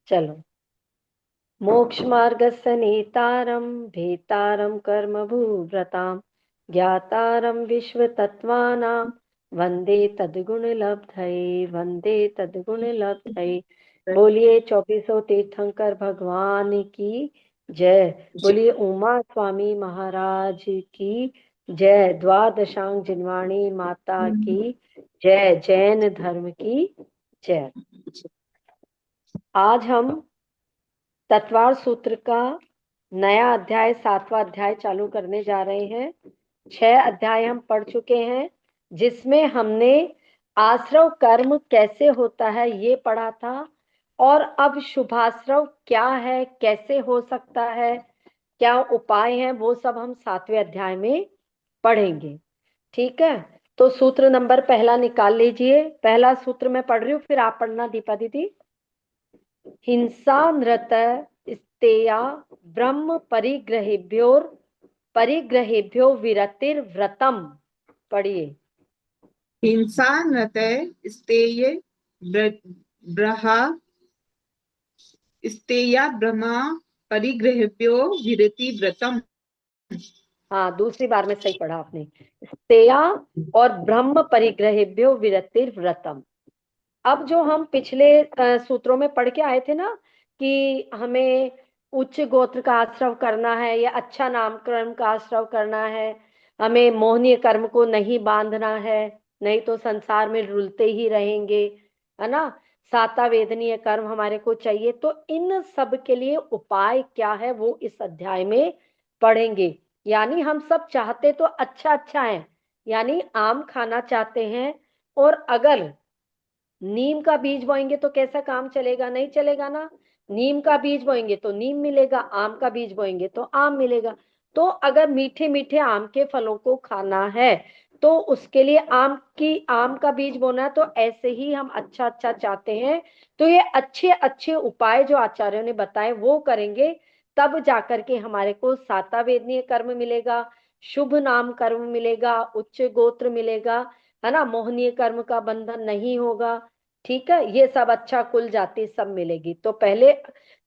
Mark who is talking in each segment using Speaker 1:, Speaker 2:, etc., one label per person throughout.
Speaker 1: चलो। मोक्ष मार्गस्य नेतारं भेतारं कर्म भूव्रतां ज्ञातारं विश्वतत्त्वानां वंदे तद्गुणलब्धये वंदे तद्गुणलब्धये। बोलिए चौबीसों तीर्थंकर भगवान की जय। बोलिए उमा स्वामी महाराज की जय। द्वादशांग जिनवाणी माता की जय। जैन धर्म की जय। आज हम तत्वार सूत्र का नया अध्याय 7वां अध्याय चालू करने जा रहे हैं। 6 अध्याय हम पढ़ चुके हैं, जिसमें हमने आश्रव कर्म कैसे होता है ये पढ़ा था, और अब शुभाश्रव क्या है, कैसे हो सकता है, क्या उपाय हैं, वो सब हम 7वें अध्याय में पढ़ेंगे। ठीक है, तो सूत्र नंबर पहला निकाल लीजिए। पहला सूत्र मैं पढ़ रही हूँ, फिर आप पढ़ना दीपा दीदी। हिंसा नृत स्तेया ब्रह्म परिग्रहेभ्यो विरतिर्व्रतम। पढ़िए।
Speaker 2: हिंसा नत स्तेय ब्रहा स्तेया ब्रह्मा परिग्रहेभ्यो विरति व्रतम।
Speaker 1: हाँ, दूसरी बार में सही पढ़ा आपने। स्तेया और ब्रह्म परिग्रहेभ्यो विरतिर्व्रतम। अब जो हम पिछले सूत्रों में पढ़ के आए थे ना, कि हमें उच्च गोत्र का आश्रव करना है या अच्छा नामकरण का आश्रव करना है, हमें मोहनीय कर्म को नहीं बांधना है, नहीं तो संसार में रुलते ही रहेंगे, है ना। साता वेदनीय कर्म हमारे को चाहिए, तो इन सब के लिए उपाय क्या है वो इस अध्याय में पढ़ेंगे। यानी हम सब चाहते तो अच्छा अच्छा है, यानी आम खाना चाहते हैं, और अगर नीम का बीज बोएंगे तो कैसा काम चलेगा, नहीं चलेगा ना। नीम का बीज बोएंगे तो नीम मिलेगा, आम का बीज बोएंगे तो आम मिलेगा। तो अगर मीठे मीठे आम के फलों को खाना है, तो उसके लिए आम का बीज बोना है। तो ऐसे ही हम अच्छा अच्छा चाहते हैं, तो ये अच्छे अच्छे उपाय जो आचार्यों ने बताए वो करेंगे, तब जाकर के हमारे को साता वेदनीय कर्म मिलेगा, शुभ नाम कर्म मिलेगा, उच्च गोत्र मिलेगा, है ना, मोहनीय कर्म का बंधन नहीं होगा। ठीक है, ये सब अच्छा कुल जाति सब मिलेगी। तो पहले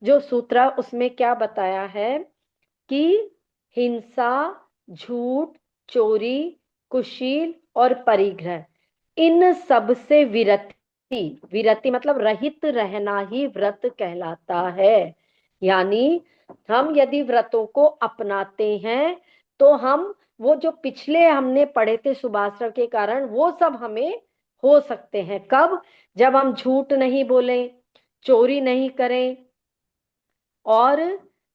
Speaker 1: जो सूत्र उसमें क्या बताया है कि हिंसा, झूठ, चोरी, कुशील और परिग्रह, इन सब से विरति, विरति मतलब रहित रहना ही व्रत कहलाता है। यानी हम यदि व्रतों को अपनाते हैं, तो हम वो जो पिछले हमने पढ़े थे शुभाश्रव के कारण, वो सब हमें हो सकते हैं। कब? जब हम झूठ नहीं बोलें, चोरी नहीं करें, और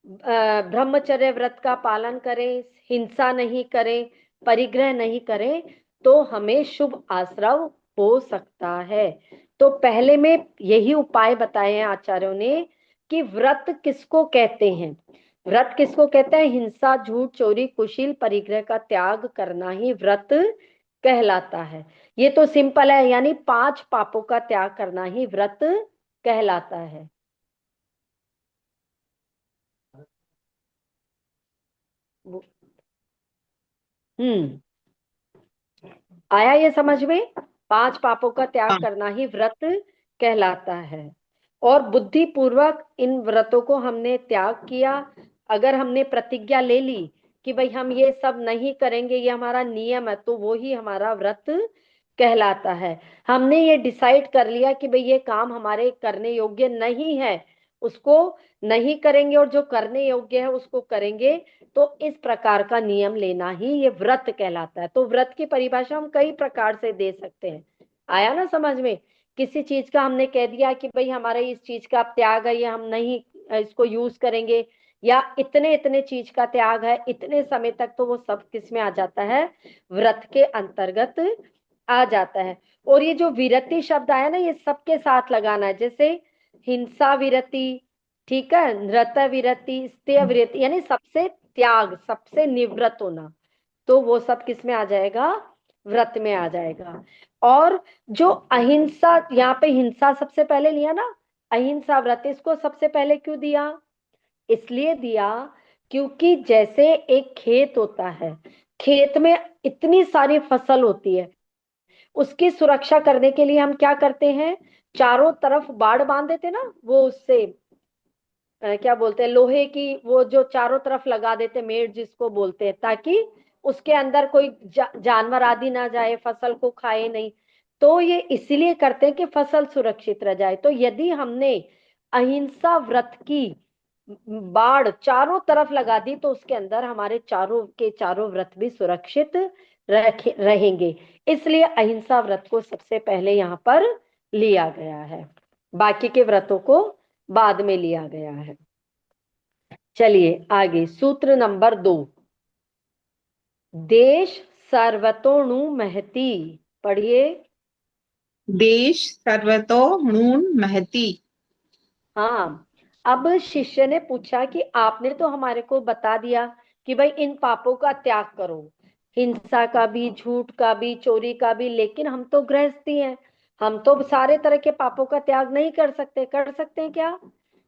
Speaker 1: ब्रह्मचर्य व्रत का पालन करें, हिंसा नहीं करें, परिग्रह नहीं करें, तो हमें शुभ आश्रव हो सकता है। तो पहले में यही उपाय बताए हैं आचार्यों ने कि व्रत किसको कहते हैं। व्रत किसको कहते हैं? हिंसा, झूठ, चोरी, कुशील, परिग्रह का त्याग करना ही व्रत कहलाता है। ये तो सिंपल है, यानी 5 पापों का त्याग करना ही व्रत कहलाता है। हम्म, आया ये समझ में? 5 पापों का त्याग
Speaker 2: हाँ।
Speaker 1: करना ही व्रत कहलाता है। और बुद्धि पूर्वक इन व्रतों को हमने त्याग किया, अगर हमने प्रतिज्ञा ले ली कि भाई हम ये सब नहीं करेंगे, ये हमारा नियम है, तो वो ही हमारा व्रत कहलाता है। हमने ये डिसाइड कर लिया कि भाई ये काम हमारे करने योग्य नहीं है, उसको नहीं करेंगे, और जो करने योग्य है उसको करेंगे, तो इस प्रकार का नियम लेना ही ये व्रत कहलाता है। तो व्रत की परिभाषा हम कई प्रकार से दे सकते हैं। आया ना समझ में? किसी चीज का हमने कह दिया कि भाई हमारे इस चीज का त्याग है, ये हम नहीं इसको यूज करेंगे, या इतने इतने चीज का त्याग है इतने समय तक, तो वो सब किस में आ जाता है? व्रत के अंतर्गत आ जाता है। और ये जो विरति शब्द आया ना, ये सबके साथ लगाना है। जैसे हिंसा विरति, ठीक है, नृत विरति, स्तेय विरति, यानी सबसे त्याग, सबसे निवृत्त होना, तो वो सब किस में आ जाएगा? व्रत में आ जाएगा। और जो अहिंसा, यहाँ पे हिंसा सबसे पहले लिया ना, अहिंसा व्रत, इसको सबसे पहले क्यों दिया? इसलिए दिया क्योंकि जैसे एक खेत होता है, खेत में इतनी सारी फसल होती है, उसकी सुरक्षा करने के लिए हम क्या करते हैं? चारों तरफ बाड़ बांध देते ना, वो उससे क्या बोलते हैं, लोहे की वो जो चारों तरफ लगा देते, मेड़ जिसको बोलते हैं, ताकि उसके अंदर कोई जानवर आदि ना जाए, फसल को खाए नहीं। तो ये इसलिए करते हैं कि फसल सुरक्षित रह जाए। तो यदि हमने अहिंसा व्रत की बाड़ चारों तरफ लगा दी, तो उसके अंदर हमारे चारों के चारों व्रत भी सुरक्षित रहेंगे। इसलिए अहिंसा व्रत को सबसे पहले यहाँ पर लिया गया है, बाकी के व्रतों को बाद में लिया गया है। चलिए आगे, सूत्र नंबर 2। देश सर्वतोणु महती, पढ़िए।
Speaker 2: देश सर्वतो महती।
Speaker 1: हाँ, अब शिष्य ने पूछा कि आपने तो हमारे को बता दिया कि भाई इन पापों का त्याग करो, हिंसा का भी, झूठ का भी, चोरी का भी, लेकिन हम तो गृहस्थी हैं, हम तो सारे तरह के पापों का त्याग नहीं कर सकते। कर सकते हैं क्या?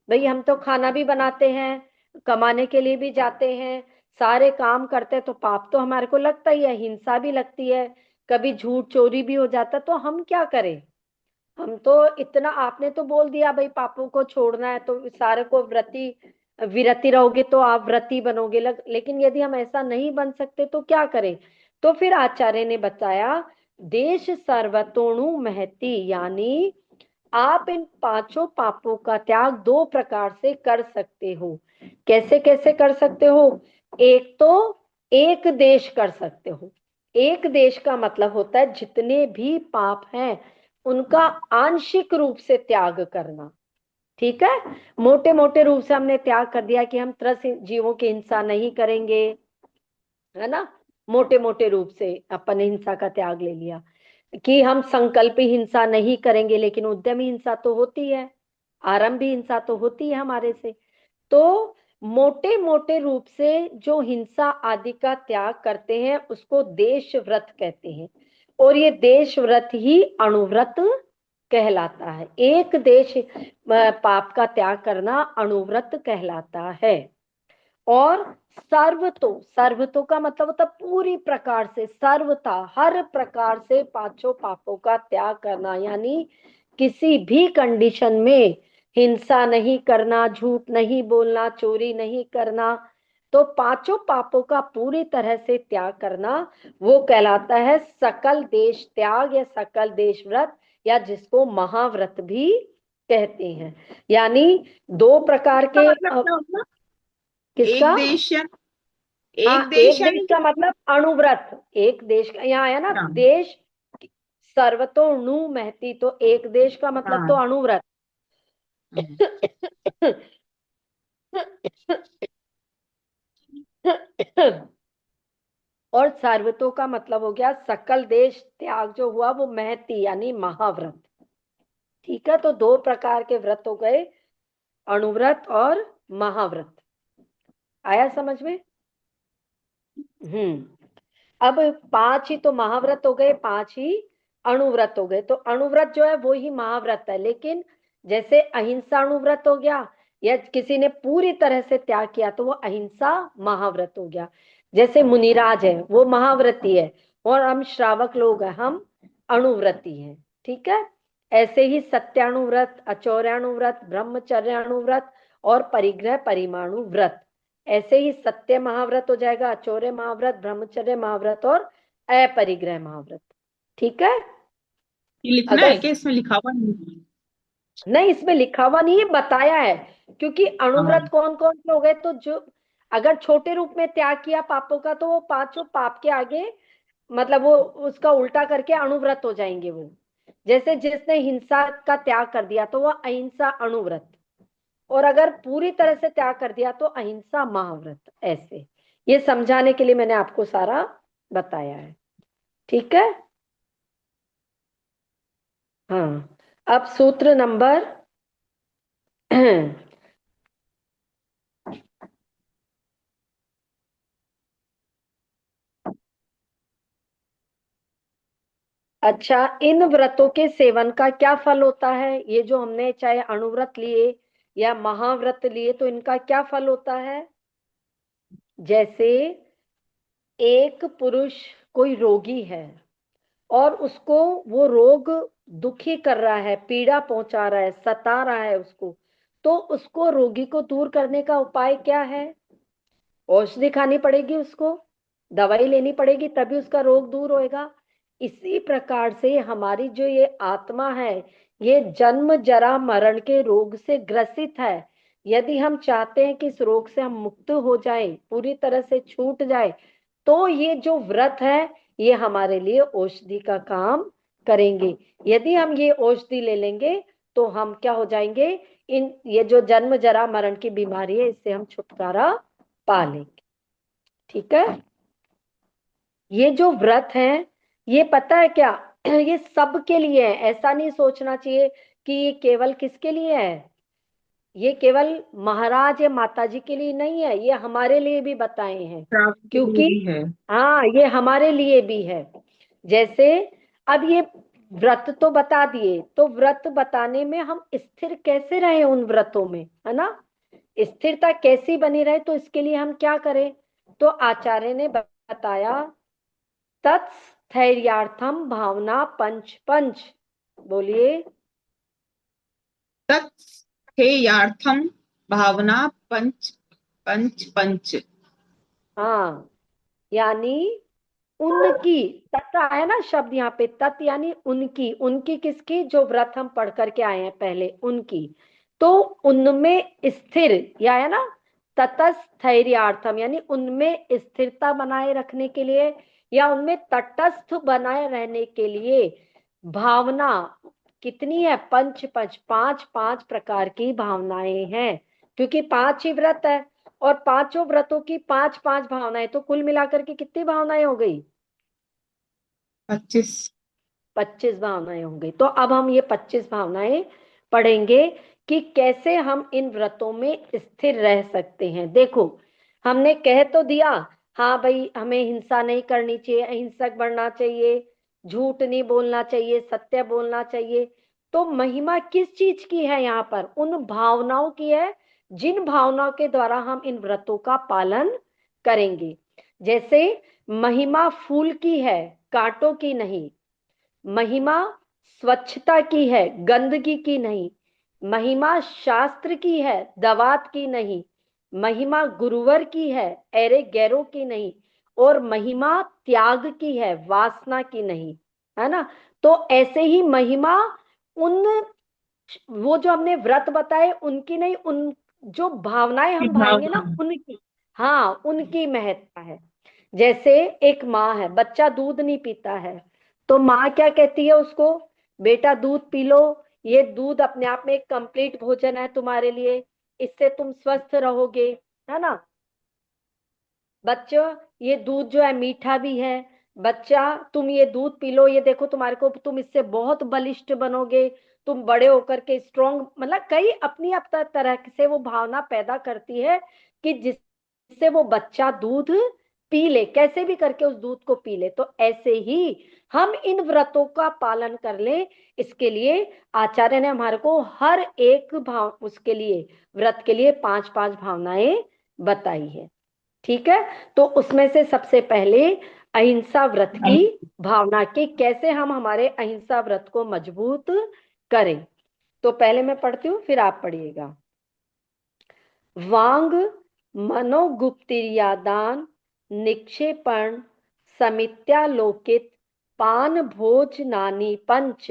Speaker 1: भाई हम तो खाना भी बनाते हैं, कमाने के लिए भी जाते हैं, सारे काम करते हैं, तो पाप तो हमारे को लगता ही है, हिंसा भी लगती है, कभी झूठ चोरी भी हो जाता है, तो हम क्या करें? हम तो इतना, आपने तो बोल दिया भाई पापों को छोड़ना है, तो सारे को व्रती विरति रहोगे तो आप व्रती बनोगे। लेकिन यदि हम ऐसा नहीं बन सकते तो क्या करें? तो फिर आचार्य ने बताया, देश सर्वतोणु महती, यानी आप इन पांचों पापों का त्याग दो प्रकार से कर सकते हो। कैसे कैसे कर सकते हो? एक तो एक देश कर सकते हो। एक देश का मतलब होता है जितने भी पाप हैं उनका आंशिक रूप से त्याग करना। ठीक है, मोटे मोटे रूप से हमने त्याग कर दिया कि हम त्रस्त जीवों की हिंसा नहीं करेंगे, है ना। मोटे मोटे रूप से अपन ने हिंसा का त्याग ले लिया कि हम संकल्पी हिंसा नहीं करेंगे, लेकिन उद्यमी हिंसा तो होती है, आरंभी हिंसा तो होती है हमारे से। तो मोटे मोटे रूप से जो हिंसा आदि का त्याग करते हैं उसको देश व्रत कहते हैं। और ये देश व्रत ही अणुव्रत कहलाता है। एक देश पाप का त्याग करना अणुव्रत कहलाता है। और सर्वतो का मतलब होता है पूरी प्रकार से, सर्वथा हर प्रकार से पांचों पापों का त्याग करना, यानी किसी भी कंडीशन में हिंसा नहीं करना, झूठ नहीं बोलना, चोरी नहीं करना, तो पांचों पापों का पूरी तरह से त्याग करना, वो कहलाता है सकल देश त्याग या सकल देश व्रत, या जिसको महाव्रत भी कहते हैं। यानी दो प्रकार
Speaker 2: का
Speaker 1: के
Speaker 2: मतलब क्या होगा?
Speaker 1: किसका?
Speaker 2: एक देश
Speaker 1: हाँ,
Speaker 2: एक देश
Speaker 1: एक देश
Speaker 2: यानी
Speaker 1: का
Speaker 2: कि
Speaker 1: मतलब अणुव्रत, एक देश का, यहाँ आया ना
Speaker 2: हाँ।
Speaker 1: देश सर्वतोणु महती, तो एक देश का मतलब तो
Speaker 2: हाँ।
Speaker 1: अणुव्रत।
Speaker 2: हम्म।
Speaker 1: और सर्वतो का मतलब हो गया सकल देश त्याग, जो हुआ वो महती यानी महाव्रत। ठीक है, तो दो प्रकार के व्रत हो गए, अणुव्रत और महाव्रत। आया समझ में? अब पांच ही तो महाव्रत हो गए, पांच ही अणुव्रत हो गए। तो अणुव्रत जो है वो ही महाव्रत है, लेकिन जैसे अहिंसा अणुव्रत हो गया, या किसी ने पूरी तरह से त्याग किया तो वो अहिंसा महाव्रत हो गया। जैसे मुनिराज है वो महाव्रती है, और हम श्रावक लोग हैं हम अणुव्रती हैं। ठीक है, ऐसे ही सत्याणुव्रत, अचौर्याणुव्रत, ब्रह्मचर्याणुव्रत और परिग्रह परिमाणु व्रत, ऐसे ही सत्य महाव्रत हो जाएगा, अचौर्य महाव्रत, ब्रह्मचर्य महाव्रत और अपरिग्रह महाव्रत। ठीक है।
Speaker 2: ये लिखना
Speaker 1: अगर
Speaker 2: है क्या? इसमें लिखा हुआ नहीं?
Speaker 1: नहीं, इसमें लिखा हुआ नहीं है, बताया है। क्योंकि
Speaker 2: हाँ।
Speaker 1: अणुव्रत कौन कौन से हो गए, तो जो अगर छोटे रूप में त्याग किया पापों का, तो वो पांचों पाप के आगे, मतलब वो उसका उल्टा करके अणुव्रत हो जाएंगे वो। जैसे जिसने हिंसा का त्याग कर दिया तो वो अहिंसा अणुव्रत, और अगर पूरी तरह से त्याग कर दिया तो अहिंसा महाव्रत। ऐसे ये समझाने के लिए मैंने आपको सारा बताया है। ठीक है। हाँ, अब सूत्र नंबर अच्छा, इन व्रतों के सेवन का क्या फल होता है? ये जो हमने चाहे अणुव्रत लिए या महाव्रत लिए, तो इनका क्या फल होता है? जैसे एक पुरुष कोई रोगी है और उसको वो रोग दुखी कर रहा है, पीड़ा पहुंचा रहा है, सता रहा है उसको, तो उसको रोगी को दूर करने का उपाय क्या है? औषधि खानी पड़ेगी, उसको दवाई लेनी पड़ेगी, तभी उसका रोग दूर होएगा। इसी प्रकार से हमारी जो ये आत्मा है, ये जन्म जरा मरण के रोग से ग्रसित है। यदि हम चाहते हैं कि इस रोग से हम मुक्त हो जाए, पूरी तरह से छूट जाए, तो ये जो व्रत है, ये हमारे लिए औषधि का काम करेंगे। यदि हम ये औषधि ले लेंगे, तो हम क्या हो जाएंगे? इन ये जो जन्म जरा मरण की बीमारी है, इससे हम छुटकारा पा लेंगे। ठीक है। ये जो व्रत है, ये पता है क्या, ये सबके लिए है। ऐसा नहीं सोचना चाहिए कि ये केवल किसके लिए है। ये केवल महाराज या माता जी के लिए नहीं है, ये हमारे लिए भी बताए हैं।
Speaker 2: श्रावण के लिए
Speaker 1: क्योंकि
Speaker 2: भी है।
Speaker 1: हाँ, ये हमारे लिए भी है। जैसे अब ये व्रत तो बता दिए, तो व्रत बताने में हम स्थिर कैसे रहे उन व्रतों में, है ना? स्थिरता कैसी बनी रहे, तो इसके लिए हम क्या करें? तो आचार्य ने बताया, तत्स्थैर्यार्थम भावना पंच पंच। बोलिए।
Speaker 2: तत्स्थेयार्थम भावना पंच पंच पंच।
Speaker 1: हाँ, यानी उनकी, तत् आया ना शब्द यहाँ पे, तत् यानी उनकी। उनकी किसकी? जो व्रत हम पढ़ करके आए हैं पहले, उनकी। तो उनमें स्थिर, या है ना, ततस्थैर्यार्थम, यानी उनमें स्थिरता बनाए रखने के लिए, या उनमें तटस्थ बनाए रहने के लिए भावना कितनी है? पंच पंच, पांच पांच प्रकार की भावनाएं हैं। क्योंकि पांच ही व्रत है, और पांचों व्रतों की पांच पांच भावनाएं, तो कुल मिलाकर के कितनी भावनाएं हो गई?
Speaker 2: 25।
Speaker 1: 25 भावनाएं हो गई। तो अब हम ये 25 भावनाएं पढ़ेंगे कि कैसे हम इन व्रतों में स्थिर रह सकते हैं। देखो, हमने कह तो दिया, हाँ भाई, हमें हिंसा नहीं करनी चाहिए, अहिंसक बनना चाहिए, झूठ नहीं बोलना चाहिए, सत्य बोलना चाहिए। तो महिमा किस चीज की है यहाँ पर? उन भावनाओं की है, जिन भावनाओं के द्वारा हम इन व्रतों का पालन करेंगे। जैसे महिमा फूल की है, कांटों की नहीं। महिमा स्वच्छता की है, गंदगी की नहीं। महिमा शास्त्र की है, दवात की नहीं। महिमा गुरुवर की है, एरे गैरों की नहीं। और महिमा त्याग की है, वासना की नहीं। है ना? तो ऐसे ही महिमा उन, वो जो हमने व्रत बताए उनकी नहीं, उन जो भावनाएं
Speaker 2: की
Speaker 1: हम भाएंगे ना,
Speaker 2: भावना।
Speaker 1: उनकी। हाँ, उनकी महत्ता है। जैसे एक माँ है, बच्चा दूध नहीं पीता है, तो माँ क्या कहती है उसको? बेटा दूध पी लो, ये दूध अपने आप में एक कंप्लीट भोजन है तुम्हारे लिए, इससे तुम स्वस्थ रहोगे। है ना? बच्चों, ये दूध जो है मीठा भी है। बच्चा, तुम ये दूध पी लो, ये देखो तुम्हारे को, तुम इससे बहुत बलिष्ठ बनोगे, तुम बड़े होकर के स्ट्रोंग, मतलब कई अपनी अपना तरह से वो भावना पैदा करती है कि जिससे वो बच्चा दूध पी ले, कैसे भी करके उस दूध को पी ले। तो ऐसे ही हम इन व्रतों का पालन कर ले, इसके लिए आचार्य ने हमारे को हर एक भाव, उसके लिए व्रत के लिए पांच पांच भावनाएं बताई है। ठीक है। तो उसमें से सबसे पहले अहिंसा व्रत की भावना की, कैसे हम हमारे अहिंसा व्रत को मजबूत करें। तो पहले मैं पढ़ती हूँ, फिर आप पढ़िएगा। वांग मनोगुप्तिर्यादान निक्षेपण समित्यालोकित पान भोजनानि पंच।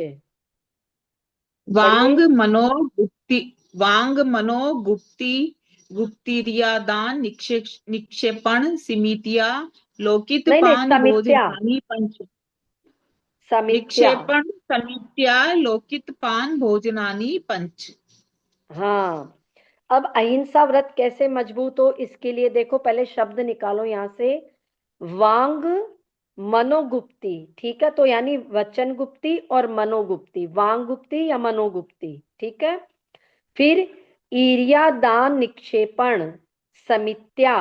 Speaker 2: वांग
Speaker 1: पढ़िए।
Speaker 2: मनोगुप्ति वांग मनोगुप्ति गुप्तिर्यादान निक्षेपण सिमितिया लोकित
Speaker 1: नहीं नहीं,
Speaker 2: पान
Speaker 1: समित्या।
Speaker 2: भोजनानि पंच।
Speaker 1: समित्या।
Speaker 2: निक्षेपण समित्या लोकित पान भोजनानि पंच।
Speaker 1: हाँ। अब अहिंसा व्रत कैसे मजबूत हो, इसके लिए देखो, पहले शब्द निकालो यहां से। वांग मनोगुप्ति, ठीक है, तो यानी वचन गुप्ति और मनोगुप्ति, वांग गुप्ति या मनोगुप्ति। ठीक है। फिर ईर्या दान निक्षेपण समित्या,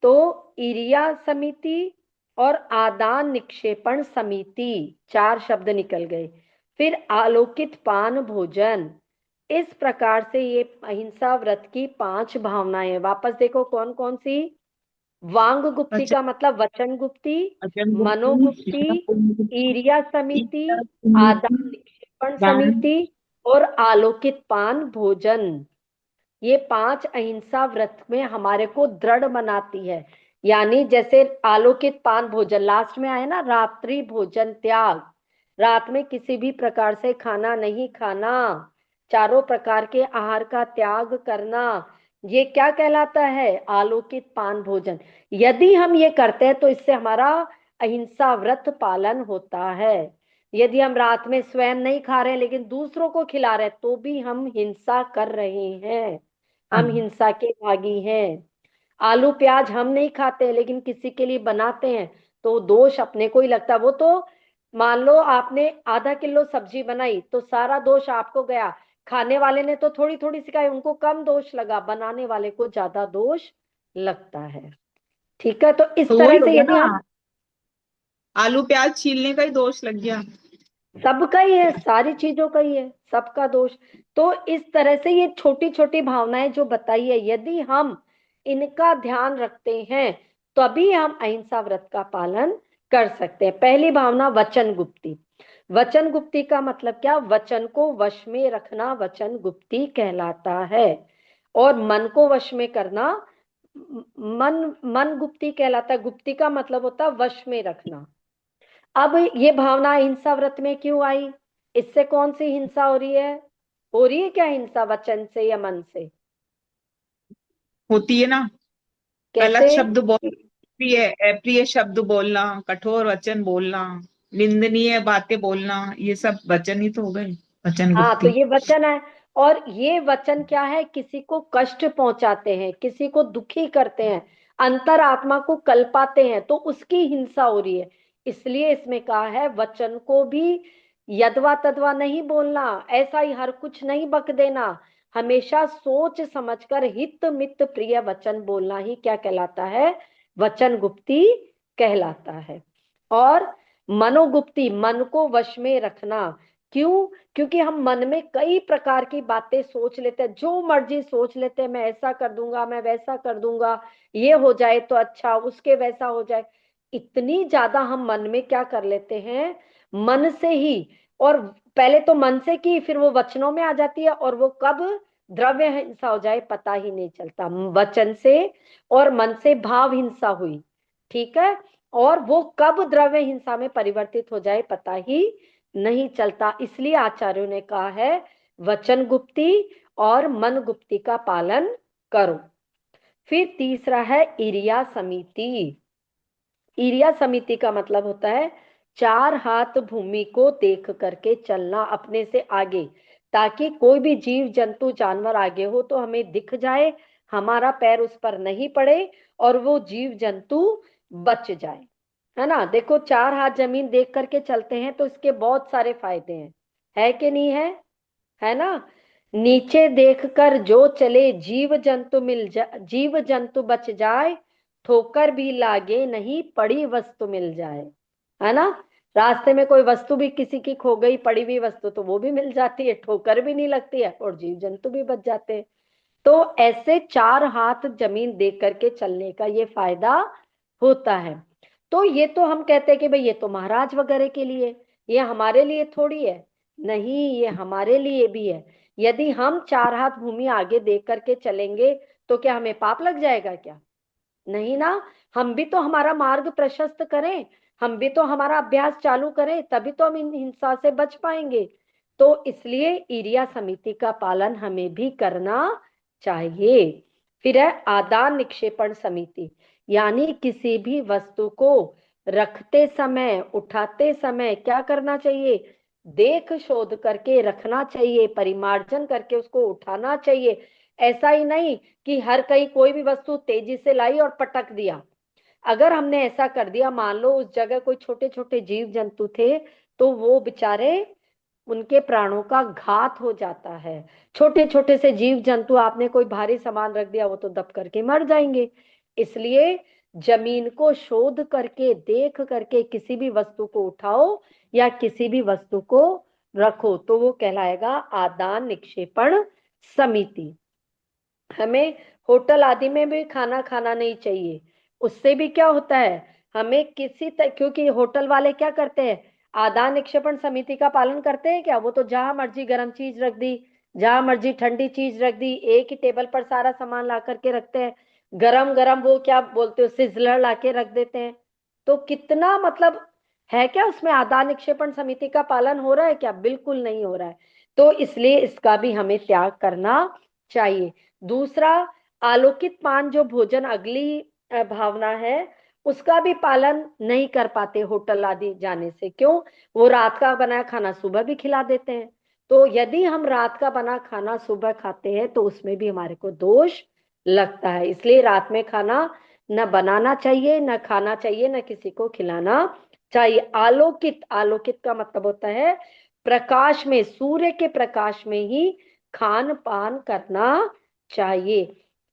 Speaker 1: तो ईर्या समिति और आदान निक्षेपण समिति, चार शब्द निकल गए। फिर आलोकित पान भोजन। इस प्रकार से ये अहिंसा व्रत की पांच भावनाएं हैं। वापस देखो कौन कौन सी। वांग गुप्ति
Speaker 2: वचन
Speaker 1: का मतलब वचन गुप्ति,
Speaker 2: वचन गुप्ति
Speaker 1: मनोगुप्ति, ईर्ष्या समिति, आदान निक्षेपण
Speaker 2: दान।
Speaker 1: समिति और आलोकित पान भोजन। ये 5 अहिंसा व्रत में हमारे को दृढ़ बनाती है। यानी जैसे आलोकित पान भोजन लास्ट में आए ना, रात्रि भोजन त्याग, रात में किसी भी प्रकार से खाना नहीं खाना, चारों प्रकार के आहार का त्याग करना, ये क्या कहलाता है? आलोकित पान भोजन। यदि हम ये करते हैं तो इससे हमारा अहिंसा व्रत पालन होता है। यदि हम रात में स्वयं नहीं खा रहे लेकिन दूसरों को खिला रहे तो भी हम हिंसा कर रहे हैं, हम
Speaker 2: हाँ।
Speaker 1: हिंसा के भागी हैं। आलू प्याज हम नहीं खाते लेकिन किसी के लिए बनाते हैं तो दोष अपने को ही लगता है। वो तो मान लो आपने आधा किलो सब्जी बनाई तो सारा दोष आपको गया, खाने वाले ने तो थोड़ी थोड़ी सी खाई, उनको कम दोष लगा, बनाने वाले को ज्यादा दोष लगता है। ठीक है, तो इस
Speaker 2: तो वही
Speaker 1: तरह
Speaker 2: हो
Speaker 1: से
Speaker 2: गया
Speaker 1: यदि हम,
Speaker 2: ना, आलू प्याज छीलने का ही दोष लग गया।
Speaker 1: सबका ही है, सारी चीजों का ही है, सबका दोष। तो इस तरह से ये छोटी छोटी भावनाएं जो बताई है, यदि हम इनका ध्यान रखते हैं तभी हम अहिंसा व्रत का पालन कर सकते हैं। पहली भावना वचन गुप्ती। वचन गुप्ती का मतलब क्या? वचन को वश में रखना वचन गुप्ती कहलाता है। और मन को वश में करना मन मन गुप्ती कहलाता है। गुप्ती का मतलब होता है वश में रखना। अब ये भावना हिंसा व्रत में क्यों आई? इससे कौन सी हिंसा हो रही है? हो रही है क्या हिंसा वचन से या मन से?
Speaker 2: होती है ना,
Speaker 1: कैसे?
Speaker 2: गलत शब्द बोल, प्रिय अप्रिय शब्द बोलना, कठोर वचन बोलना, निंदनीय बातें बोलना, ये सब वचन ही तो हो गए, वचन
Speaker 1: हाँ, तो
Speaker 2: गुप्ती।
Speaker 1: ये वचन है। और ये वचन क्या है? किसी को कष्ट पहुंचाते हैं, किसी को दुखी करते हैं, अंतर आत्मा को कल्पाते हैं, तो उसकी हिंसा हो रही है। इसलिए इसमें कहा है वचन को भी यदवा तदवा नहीं बोलना, ऐसा ही हर कुछ नहीं बक देना, हमेशा सोच समझकर हित मित प्रिय वचन बोलना ही क्या कहलाता है? वचन गुप्ती कहलाता है। और मनोगुप्ती, मन को वश में रखना। क्यों? क्योंकि हम मन में कई प्रकार की बातें सोच लेते हैं, जो मर्जी सोच लेते हैं, मैं ऐसा कर दूंगा, मैं वैसा कर दूंगा, ये हो जाए तो अच्छा, उसके वैसा हो जाए। इतनी ज्यादा हम मन में क्या कर लेते हैं, मन से ही। और पहले तो मन से की, फिर वो वचनों में आ जाती है, और वो कब द्रव्य हिंसा हो जाए पता ही नहीं चलता। वचन से और मन से भाव हिंसा हुई, ठीक है, और वो कब द्रव्य हिंसा में परिवर्तित हो जाए पता ही नहीं चलता। इसलिए आचार्यों ने कहा है वचन गुप्ती और मन गुप्ती का पालन करो। फिर तीसरा है इरिया समिति। इरिया समिति का मतलब होता है 4 हाथ भूमि को देख करके चलना अपने से आगे, ताकि कोई भी जीव जंतु जानवर आगे हो तो हमें दिख जाए, हमारा पैर उस पर नहीं पड़े और वो जीव जंतु बच जाए। है ना? देखो, 4 हाथ जमीन देख करके चलते हैं तो इसके बहुत सारे फायदे हैं, है कि नहीं है? है ना? नीचे देखकर जो चले जीव जंतु बच जाए, ठोकर भी लागे नहीं पड़ी वस्तु मिल जाए। है ना? रास्ते में कोई वस्तु भी किसी की खो गई, पड़ी हुई वस्तु, तो वो भी मिल जाती है, ठोकर भी नहीं लगती है और जीव जंतु भी बच जाते हैं। तो ऐसे 4 हाथ जमीन देख करके चलने का ये फायदा होता है। तो ये तो हम कहते हैं कि भाई ये तो महाराज वगैरह के लिए, ये हमारे लिए थोड़ी है। नहीं, ये हमारे लिए भी है। यदि हम 4 हाथ भूमि आगे देख करके चलेंगे तो क्या हमें पाप लग जाएगा क्या? नहीं ना। हम भी तो हमारा मार्ग प्रशस्त करें, हम भी तो हमारा अभ्यास चालू करें, तभी तो हम इन हिंसा से बच पाएंगे। तो इसलिए इरिया समिति का पालन हमें भी करना चाहिए। फिर है आदान निक्षेपण समिति। यानी किसी भी वस्तु को रखते समय, उठाते समय क्या करना चाहिए? देख शोध करके रखना चाहिए, परिमार्जन करके उसको उठाना चाहिए। ऐसा ही नहीं कि हर कहीं कोई भी वस्तु तेजी से लाई और पटक दिया। अगर हमने ऐसा कर दिया, मान लो उस जगह कोई छोटे छोटे जीव जंतु थे, तो वो बेचारे, उनके प्राणों का घात हो जाता है। छोटे छोटे से जीव जंतु, आपने कोई भारी सामान रख दिया, वो तो दब करके मर जाएंगे। इसलिए जमीन को शोध करके, देख करके किसी भी वस्तु को उठाओ या किसी भी वस्तु को रखो तो वो कहलाएगा आदान निक्षेपण समिति। हमें होटल आदि में भी खाना खाना नहीं चाहिए। उससे भी क्या होता है, हमें क्योंकि होटल वाले क्या करते हैं, आदान निक्षेपण समिति का पालन करते हैं क्या? वो तो जहां मर्जी गर्म चीज रख दी, जहां मर्जी ठंडी चीज रख दी, एक ही टेबल पर सारा सामान ला करके रखते हैं, गरम गरम वो क्या बोलते हो सिजलर लाके रख देते हैं। तो कितना मतलब है क्या उसमें आदान निक्षेपण समिति का पालन हो रहा है क्या? बिल्कुल नहीं हो रहा है। तो इसलिए इसका भी हमें त्याग करना चाहिए। दूसरा, आलोकित पान जो भोजन अगली भावना है, उसका भी पालन नहीं कर पाते होटल आदि जाने से। क्यों? वो रात का बनाया खाना सुबह भी खिला देते हैं। तो यदि हम रात का बना खाना सुबह खाते हैं तो उसमें भी हमारे को दोष लगता है। इसलिए रात में खाना न बनाना चाहिए, न खाना चाहिए, न किसी को खिलाना चाहिए। आलोकित, आलोकित का मतलब होता है प्रकाश में, सूर्य के प्रकाश में ही खान पान करना चाहिए।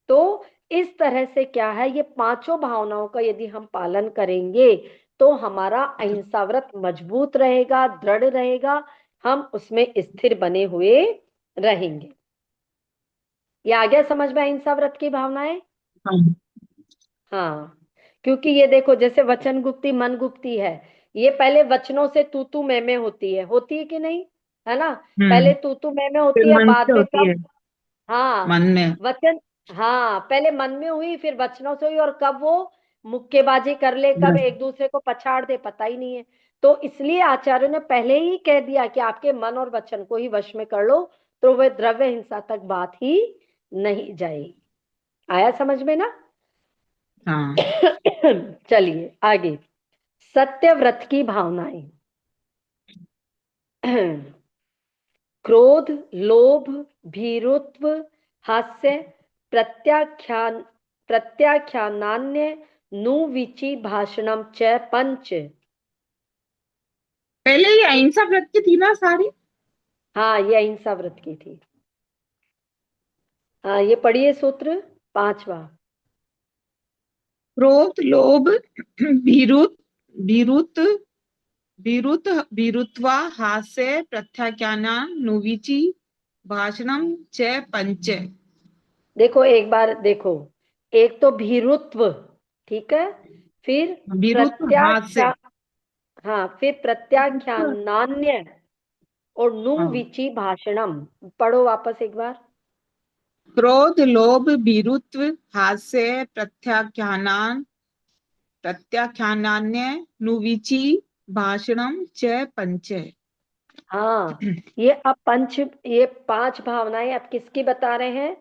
Speaker 1: तो इस तरह से क्या है, ये पांचों भावनाओं का यदि हम पालन करेंगे तो हमारा अहिंसा व्रत मजबूत रहेगा, दृढ़ रहेगा, हम उसमें स्थिर बने हुए रहेंगे। ये आ गया समझ में अहिंसा व्रत की भावनाएं?
Speaker 2: हाँ।
Speaker 1: हाँ, क्योंकि ये देखो जैसे वचन गुप्ती मन गुप्ती है, ये पहले वचनों से तू तू मैं होती है कि नहीं? है ना? पहले तू तू मैं
Speaker 2: फिर
Speaker 1: होती है,
Speaker 2: मन
Speaker 1: बाद
Speaker 2: से
Speaker 1: में
Speaker 2: होती
Speaker 1: कब?
Speaker 2: है,
Speaker 1: हाँ,
Speaker 2: मन में।
Speaker 1: वचन। हाँ, पहले मन में हुई, फिर वचनों से हुई, और कब वो मुक्केबाजी कर ले, कब एक दूसरे को पछाड़ दे, पता ही नहीं है। तो इसलिए आचार्य ने पहले ही कह दिया कि आपके मन और वचन को ही वश में कर लो, तो वह द्रव्य हिंसा तक बात ही नहीं जाएगी। आया समझ में ना?
Speaker 2: हाँ।
Speaker 1: चलिए आगे, सत्य व्रत की भावनाएं। क्रोध, लोभ, भीरुत्व, हास्य, प्रत्याख्यान, प्रत्याख्यानान्य, नुविचि भाषणम च पंच।
Speaker 2: पहले ये अहिंसा व्रत की थी ना सारी।
Speaker 1: हाँ, ये अहिंसा व्रत की थी। हाँ, ये पढ़िए सूत्र पांचवा।
Speaker 2: क्रोध, लोभ, भीरुत भीरुत भीरुत भीरुत्वा, हास्य, प्रत्याख्याना, नुविचि भाषणम च पंच।
Speaker 1: देखो एक बार देखो, एक तो भीरुत्व, ठीक है, फिर
Speaker 2: भीरुत, हास्य।
Speaker 1: प्रत्याख्या, हाँ, फिर प्रत्याख्यानान्य और
Speaker 2: हाँ।
Speaker 1: नुविचि भाषणम। पढ़ो वापस एक बार।
Speaker 2: क्रोध, लोभ, भीरुत्व, हास्य, प्रत्याख्यानान्य, नुविचि भाषणम च पंच।
Speaker 1: हाँ, ये अब पंच, ये पांच भावनाएं अब किसकी बता रहे हैं?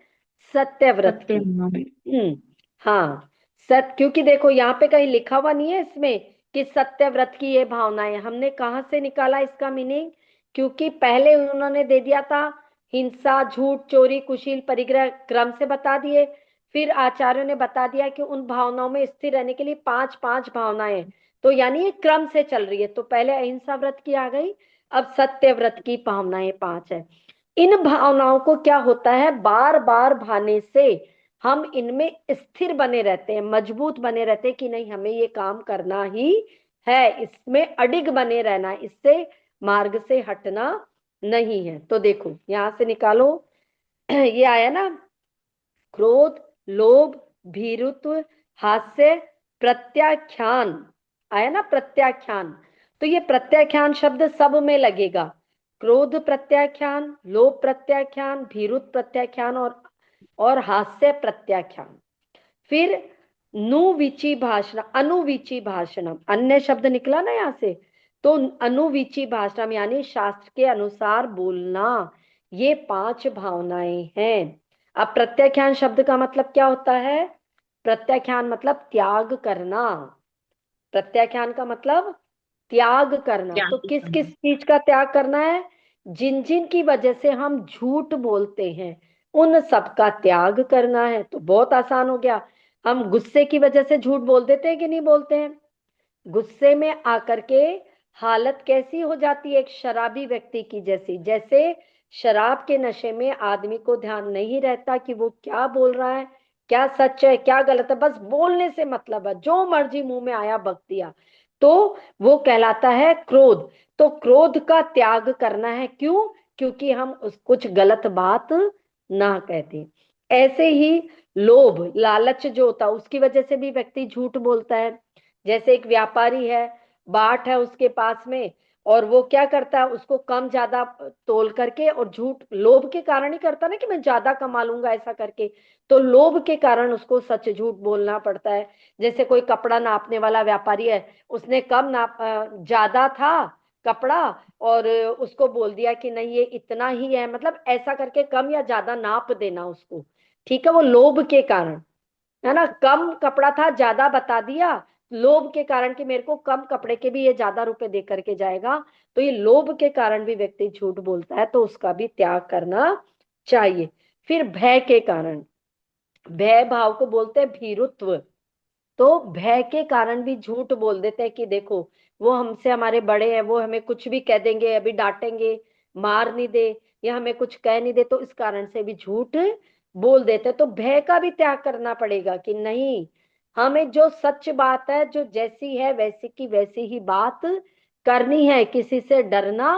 Speaker 1: सत्यव्रत
Speaker 2: सत्य।
Speaker 1: की। हाँ, सत्य, क्योंकि देखो यहाँ पे कहीं लिखा हुआ नहीं है इसमें कि सत्यव्रत की ये भावनाएं, हमने कहाँ से निकाला इसका मीनिंग? क्योंकि पहले उन्होंने दे दिया था हिंसा, झूठ, चोरी, कुशील, परिग्रह, क्रम से बता दिए। फिर आचार्यों ने बता दिया कि उन भावनाओं में स्थिर रहने के लिए पांच पांच भावनाएं हैं। तो यानी ये क्रम से चल रही है। तो पहले अहिंसा व्रत की आ गई, अब सत्य व्रत की भावनाएं पांच है। इन भावनाओं को क्या होता है, बार बार भाने से हम इनमें स्थिर बने रहते हैं, मजबूत बने रहते हैं कि नहीं हमें ये काम करना ही है, इसमें अडिग बने रहना, इससे मार्ग से हटना नहीं है। तो देखो यहां से निकालो, ये आया ना, क्रोध, लोभ, भीरुत्व, हास्य, प्रत्याख्यान, आया ना प्रत्याख्यान। तो ये प्रत्याख्यान शब्द सब में लगेगा, क्रोध प्रत्याख्यान, लोभ प्रत्याख्यान, भीरुत्व प्रत्याख्यान और हास्य प्रत्याख्यान। फिर नुविचि भाषण, अनुविचि भाषणम, अन्य शब्द निकला ना यहाँ से। तो अनुविचि भाषणम यानी शास्त्र के अनुसार बोलना, ये पांच भावनाएं हैं। अब प्रत्याख्यान शब्द का मतलब क्या होता है? प्रत्याख्यान मतलब त्याग करना। प्रत्याख्यान का मतलब त्याग करना।
Speaker 2: क्या?
Speaker 1: तो किस किस चीज का त्याग करना है? जिन जिन की वजह से हम झूठ बोलते हैं उन सब का त्याग करना है। तो बहुत आसान हो गया। हम गुस्से की वजह से झूठ बोल देते हैं कि नहीं बोलते हैं? गुस्से में आकर के हालत कैसी हो जाती है एक शराबी व्यक्ति की जैसी, जैसे शराब के नशे में आदमी को ध्यान नहीं रहता कि वो क्या बोल रहा है, क्या सच है क्या गलत है, बस बोलने से मतलब है, जो मर्जी मुंह में आया बक दिया। तो वो कहलाता है क्रोध। तो क्रोध का त्याग करना है, क्यों? क्योंकि हम कुछ गलत बात ना कहते। ऐसे ही लोभ, लालच जो होता है उसकी वजह से भी व्यक्ति झूठ बोलता है। जैसे एक व्यापारी है, बाट है उसके पास में, और वो क्या करता है, उसको कम ज्यादा तोल करके, और झूठ लोभ के कारण ही करता ना, कि मैं ज्यादा कमा लूंगा ऐसा करके। तो लोभ के कारण उसको सच झूठ बोलना पड़ता है। जैसे कोई कपड़ा नापने वाला व्यापारी है, उसने कम नाप ज्यादा था कपड़ा, और उसको बोल दिया कि नहीं ये इतना ही है, मतलब ऐसा करके कम या ज्यादा नाप देना उसको। ठीक है, वो लोभ के कारण, है ना, कम कपड़ा था ज्यादा बता दिया, लोभ के कारण कि मेरे को कम कपड़े के भी ये ज्यादा रुपए दे करके जाएगा। तो ये लोभ के कारण भी व्यक्ति झूठ बोलता है, तो उसका भी त्याग करना चाहिए। फिर भय के कारण, भय भाव को बोलते हैं भीरुत्व। तो भय के कारण भी झूठ बोल देते हैं कि देखो वो हमसे, हमारे बड़े हैं, वो हमें कुछ भी कह देंगे, अभी डांटेंगे, मार नहीं दे, या हमें कुछ कह नहीं दे, तो इस कारण से भी झूठ बोल देते हैं। तो भय का भी त्याग करना पड़ेगा कि नहीं, हमें जो सच बात है, जो जैसी है वैसी की वैसी ही बात करनी है, किसी से डरना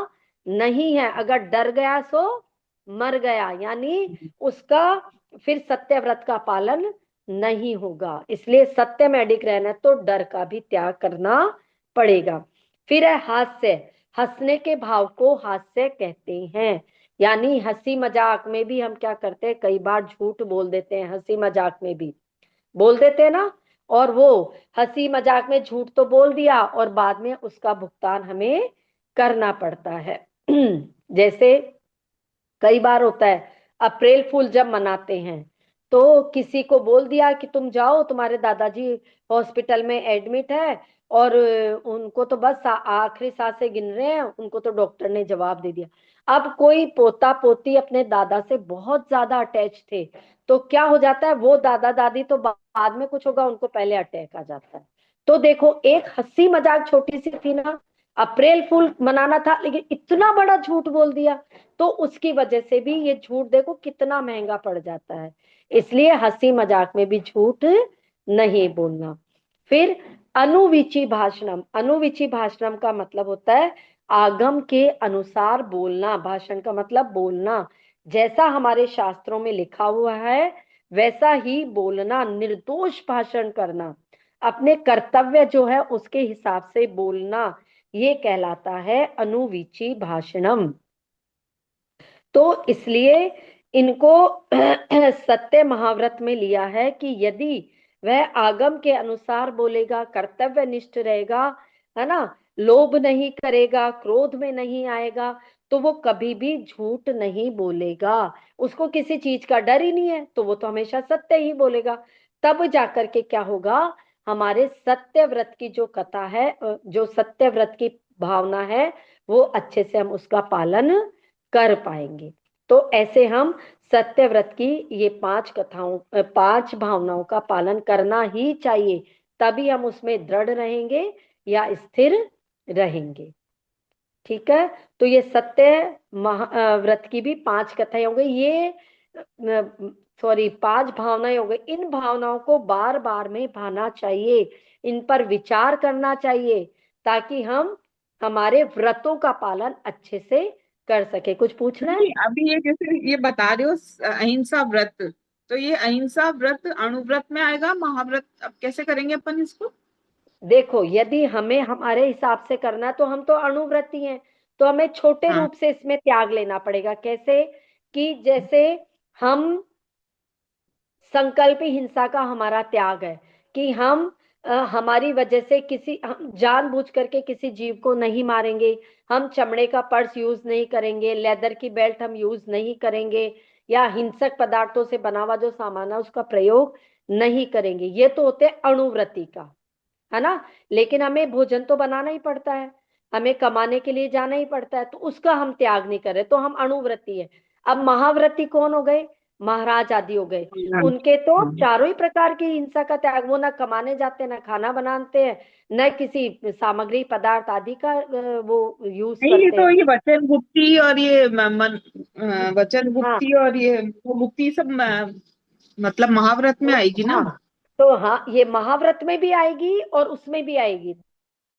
Speaker 1: नहीं है। अगर डर गया सो मर गया, यानी उसका फिर सत्यव्रत का पालन नहीं होगा। इसलिए सत्य में अडिग रहना है, तो डर का भी त्याग करना पड़ेगा। फिर है हास्य। हंसने के भाव को हास्य कहते हैं। यानी हंसी मजाक में भी हम क्या करते हैं, कई बार झूठ बोल देते हैं, हंसी मजाक में भी बोल देते हैं ना। और वो हंसी मजाक में झूठ तो बोल दिया, और बाद में उसका भुगतान हमें करना पड़ता है। जैसे कई बार होता है, अप्रैल फूल जब मनाते हैं, तो किसी को बोल दिया कि तुम जाओ, तुम्हारे दादाजी हॉस्पिटल में एडमिट है, और उनको तो बस आखिरी सांसें गिन रहे हैं, उनको तो डॉक्टर ने जवाब दे दिया। अब कोई पोता पोती अपने दादा से बहुत ज्यादा अटैच थे, तो क्या हो जाता है, वो दादा दादी तो बाद में कुछ होगा, उनको पहले अटैक आ जाता है। तो देखो, एक हंसी मजाक छोटी सी थी ना, अप्रैल फूल मनाना था, लेकिन इतना बड़ा झूठ बोल दिया, तो उसकी वजह से भी ये झूठ देखो कितना महंगा पड़ जाता है। इसलिए हंसी मजाक में भी झूठ नहीं बोलना। फिर अनुविची भाषणम। अनुविची भाषणम का मतलब होता है आगम के अनुसार बोलना। भाषण का मतलब बोलना, जैसा हमारे शास्त्रों में लिखा हुआ है वैसा ही बोलना, निर्दोष भाषण करना, अपने कर्तव्य जो है उसके हिसाब से बोलना, ये कहलाता है अनुविची भाषणम। तो इसलिए इनको सत्य महाव्रत में लिया है कि यदि वह आगम के अनुसार बोलेगा, कर्तव्यनिष्ठ रहेगा, है ना, लोभ नहीं करेगा, क्रोध में नहीं आएगा, तो वो कभी भी झूठ नहीं बोलेगा। उसको किसी चीज का डर ही नहीं है, तो वो तो हमेशा सत्य ही बोलेगा। तब जाकर के क्या होगा, हमारे सत्य व्रत की जो कथा है, जो सत्य व्रत की भावना है, वो अच्छे से हम उसका पालन कर पाएंगे। तो ऐसे हम सत्य व्रत की ये पांच कथाओं, पांच भावनाओं का पालन करना ही चाहिए, तभी हम उसमें दृढ़ रहेंगे या स्थिर रहेंगे। ठीक है, तो ये सत्य व्रत की भी पांच कथाएं हो गई, ये सॉरी पांच भावनाएं हो गई। इन भावनाओं को बार बार में भाना चाहिए, इन पर विचार करना चाहिए, ताकि हम हमारे व्रतों का पालन अच्छे से कर सके। कुछ पूछना है?
Speaker 2: नहीं, अभी ये जैसे ये बता रहे हो अहिंसा व्रत, तो ये अहिंसा व्रत अणुव्रत में आएगा, महाव्रत अब कैसे करेंगे अपन इसको?
Speaker 1: देखो, यदि हमें हमारे हिसाब से करना है, तो हम तो अणुव्रती हैं, तो हमें छोटे
Speaker 2: हाँ।
Speaker 1: रूप से इसमें त्याग लेना पड़ेगा। कैसे? कि जैसे हम संकल्प हिंसा का हमारा त्याग है, कि हम हमारी वजह से किसी, हम जानबूझ करके किसी जीव को नहीं मारेंगे, हम चमड़े का पर्स यूज नहीं करेंगे, लेदर की बेल्ट हम यूज नहीं करेंगे, या हिंसक पदार्थों से बना हुआ जो सामान है उसका प्रयोग नहीं करेंगे। ये तो होते हैं अणुव्रती का, है ना। लेकिन हमें भोजन तो बनाना ही पड़ता है, हमें कमाने के लिए जाना ही पड़ता है, तो उसका हम त्याग नहीं कर रहे, तो हम अणुव्रती है। अब महाव्रती कौन हो गए? महाराज आदि हो गए।
Speaker 2: हाँ।
Speaker 1: उनके तो
Speaker 2: हाँ।
Speaker 1: चारों ही प्रकार की हिंसा का त्याग, वो ना कमाने जाते, ना खाना बनाते हैं, न किसी सामग्री पदार्थ आदि का वो यूज
Speaker 2: नहीं, ये
Speaker 1: करते
Speaker 2: तो
Speaker 1: हैं।
Speaker 2: ये वचन गुप्ती और ये वचन
Speaker 1: हाँ
Speaker 2: गुप्ती और ये वो गुप्ती सब मतलब महाव्रत में
Speaker 1: तो
Speaker 2: आएगी ना?
Speaker 1: हाँ, तो हाँ, ये महाव्रत में भी आएगी और उसमें भी आएगी,